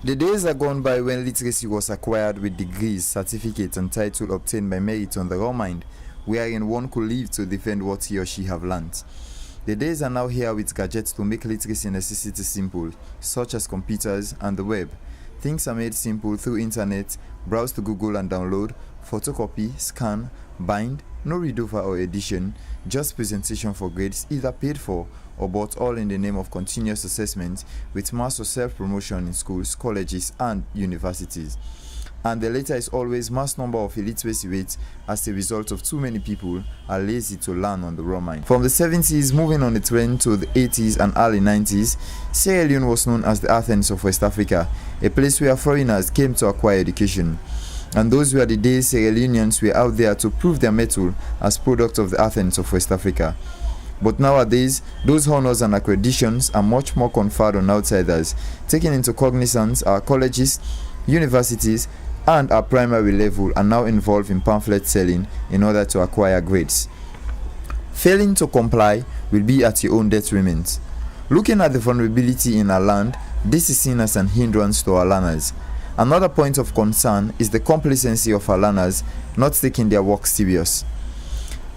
The days are gone by when literacy was acquired with degrees, certificates and title obtained by merit on the raw mind, wherein one could live to defend what he or she have learnt. The days are now here with gadgets to make literacy necessity simple, such as computers and the web. Things are made simple through internet, browse to Google and download, photocopy, scan, bind, no read-over or edition, just presentation for grades either paid for or bought, all in the name of continuous assessment with mass or self-promotion in schools, colleges and universities. And the latter is always mass number of illiteracy rates as a result of too many people are lazy to learn on the raw mind. From the 70s moving on the trend to the 80s and early 90s, Sierra Leone was known as the Athens of West Africa, a place where foreigners came to acquire education. And those were the days Sierra Leoneans were out there to prove their mettle as products of the Athens of West Africa. But nowadays, those honors and accreditations are much more conferred on outsiders, taking into cognizance our colleges, universities, and our primary level are now involved in pamphlet selling in order to acquire grades. Failing to comply will be at your own detriment. Looking at the vulnerability in our land, this is seen as an hindrance to our learners. Another point of concern is the complacency of our learners not taking their work serious.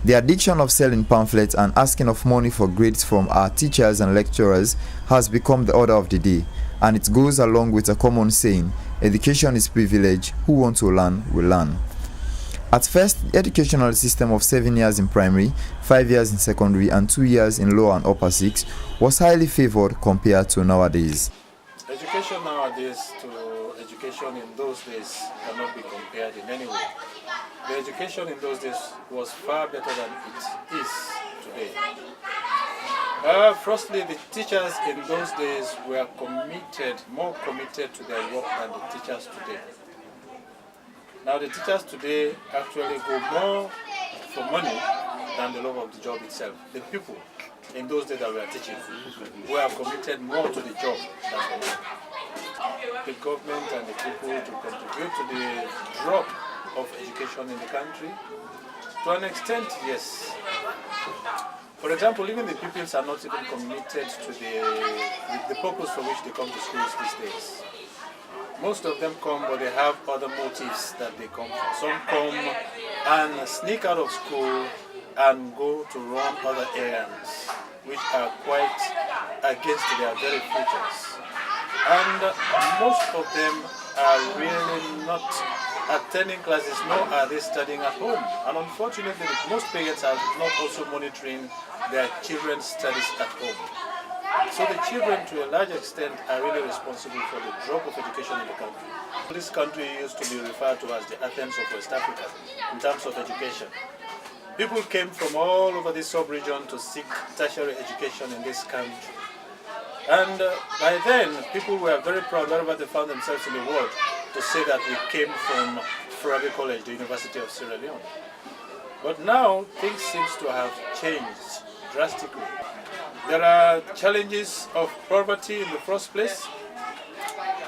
The addiction of selling pamphlets and asking of money for grades from our teachers and lecturers has become the order of the day, and it goes along with a common saying, education is privilege, who want to learn will learn. At first, the educational system of 7 years in primary, 5 years in secondary and 2 years in lower and upper six was highly favored compared to nowadays. Education nowadays to education in those days cannot be compared in any way. The education in those days was far better than it is today. Firstly, the teachers in those days were more committed to their work than the teachers today. Now the teachers today actually go more for money than the love of the job itself. The people in those days that we are teaching were committed more to the job than the work. The government and the people to contribute to the drop of education in the country? To an extent, yes. For example, even the pupils are not even committed to the purpose for which they come to schools these days. Most of them come, but they have other motives that they come for. Some come and sneak out of school and go to run other errands, which are quite against their very futures. And most of them are really not attending classes, nor are they studying at home. And unfortunately, most parents are not also monitoring their children's studies at home. So the children, to a large extent, are really responsible for the drop of education in the country. This country used to be referred to as the Athens of West Africa in terms of education. People came from all over this sub-region to seek tertiary education in this country. And by then, people were very proud wherever they found themselves in the world to say that we came from Furabe College, the University of Sierra Leone. But now, things seem to have changed drastically. There are challenges of poverty in the first place.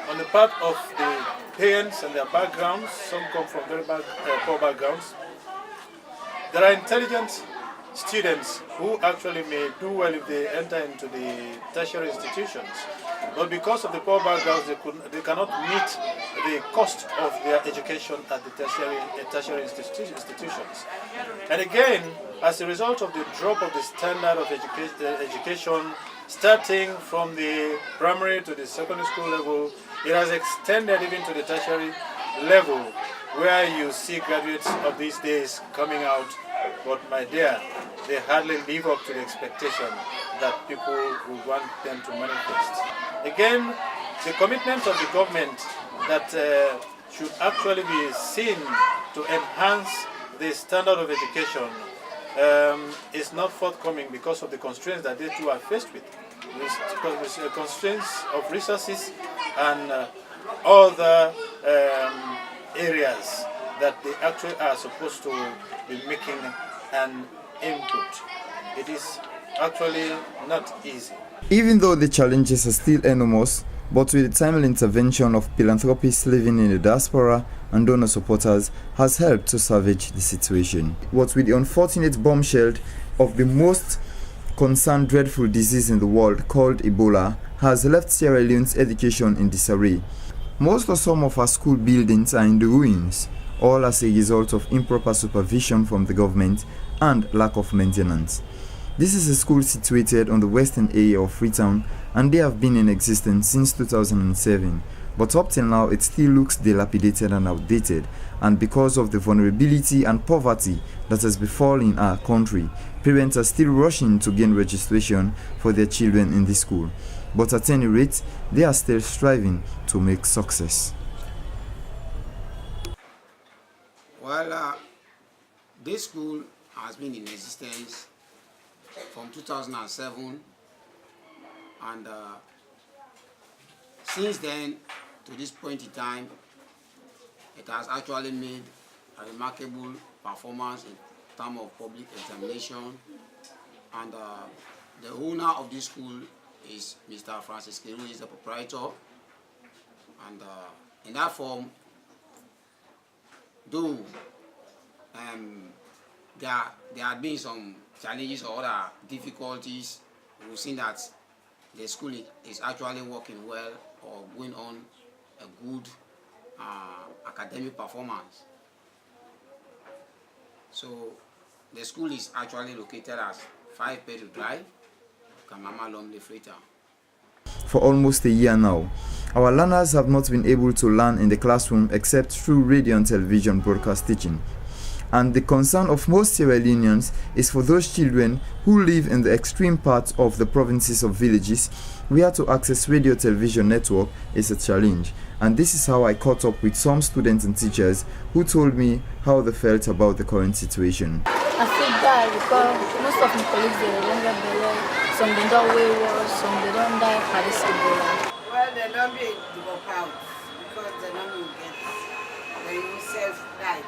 On the part of the parents and their backgrounds, some come from very poor backgrounds. There are intelligent students who actually may do well if they enter into the tertiary institutions, but because of the poor backgrounds, they cannot meet the cost of their education at the tertiary institutions. And again, as a result of the drop of the standard of education, starting from the primary to the secondary school level, it has extended even to the tertiary level, where you see graduates of these days coming out, but my dear, they hardly live up to the expectation that people would want them to manifest. Again, the commitment of the government that should actually be seen to enhance the standard of education is not forthcoming because of the constraints that they too are faced with. Constraints of resources and other areas that they actually are supposed to be making an input. It is actually not easy. Even though the challenges are still enormous, but with the timely intervention of philanthropists living in the diaspora and donor supporters has helped to salvage the situation. What with the unfortunate bombshell of the most concerned dreadful disease in the world called Ebola has left Sierra Leone's education in disarray. Most or some of our school buildings are in the ruins, all as a result of improper supervision from the government and lack of maintenance. This is a school situated on the western area of Freetown, and they have been in existence since 2007. But up till now, it still looks dilapidated and outdated, and because of the vulnerability and poverty that has befallen our country, parents are still rushing to gain registration for their children in this school. But at any rate, they are still striving to make success. Well, this school has been in existence from 2007, and since then to this point in time, it has actually made a remarkable performance in terms of public examination, and the owner of this school is Mr. Francis Keru, who is the proprietor, and in that form, though there have been some challenges or other difficulties, we've seen that the school is actually working well or going on a good academic performance. So the school is actually located at 5 Pedro Drive, Kamama Lomle Freetown. For almost a year now, our learners have not been able to learn in the classroom except through radio and television broadcast teaching. And the concern of most Sierra Leoneans is for those children who live in the extreme parts of the provinces of villages where to access radio television network is a challenge. And this is how I caught up with some students and teachers who told me how they felt about the current situation. I feel bad because most of my colleagues, they don't get better. Some they don't weigh worse, some they don't die for this Ebola. Well, they don't be drop out because they don't get, they themselves died.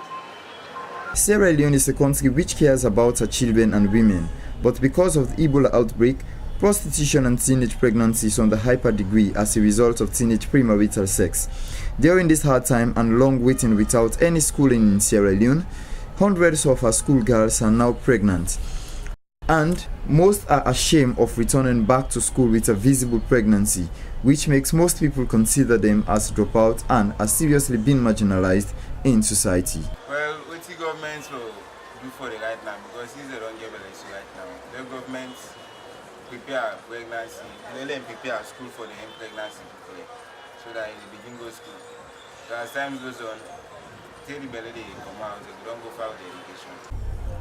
Sierra Leone is a country which cares about her children and women, but because of the Ebola outbreak, prostitution and teenage pregnancy is on the hyper degree as a result of teenage premarital sex. During this hard time and long waiting without any schooling in Sierra Leone, hundreds of our schoolgirls are now pregnant, and most are ashamed of returning back to school with a visible pregnancy, which makes most people consider them as dropout and are seriously being marginalized in society. Well, what the government will do for the right now, because since they don't give election right now, the government prepare pregnancy, they let prepare school for the end pregnancy before, so that in the beginning go school. So as time goes on, till the belly they come out, they don't go for the education.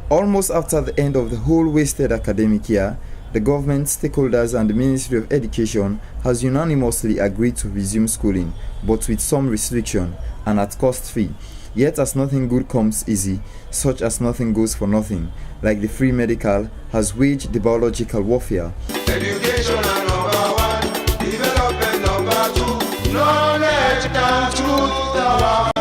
Almost after the end of the whole wasted academic year, the government, stakeholders and the Ministry of Education has unanimously agreed to resume schooling, but with some restriction and at cost fee. Yet as nothing good comes easy, such as nothing goes for nothing, like the free medical has waged the biological warfare. Education number one, development number two, knowledge and truth.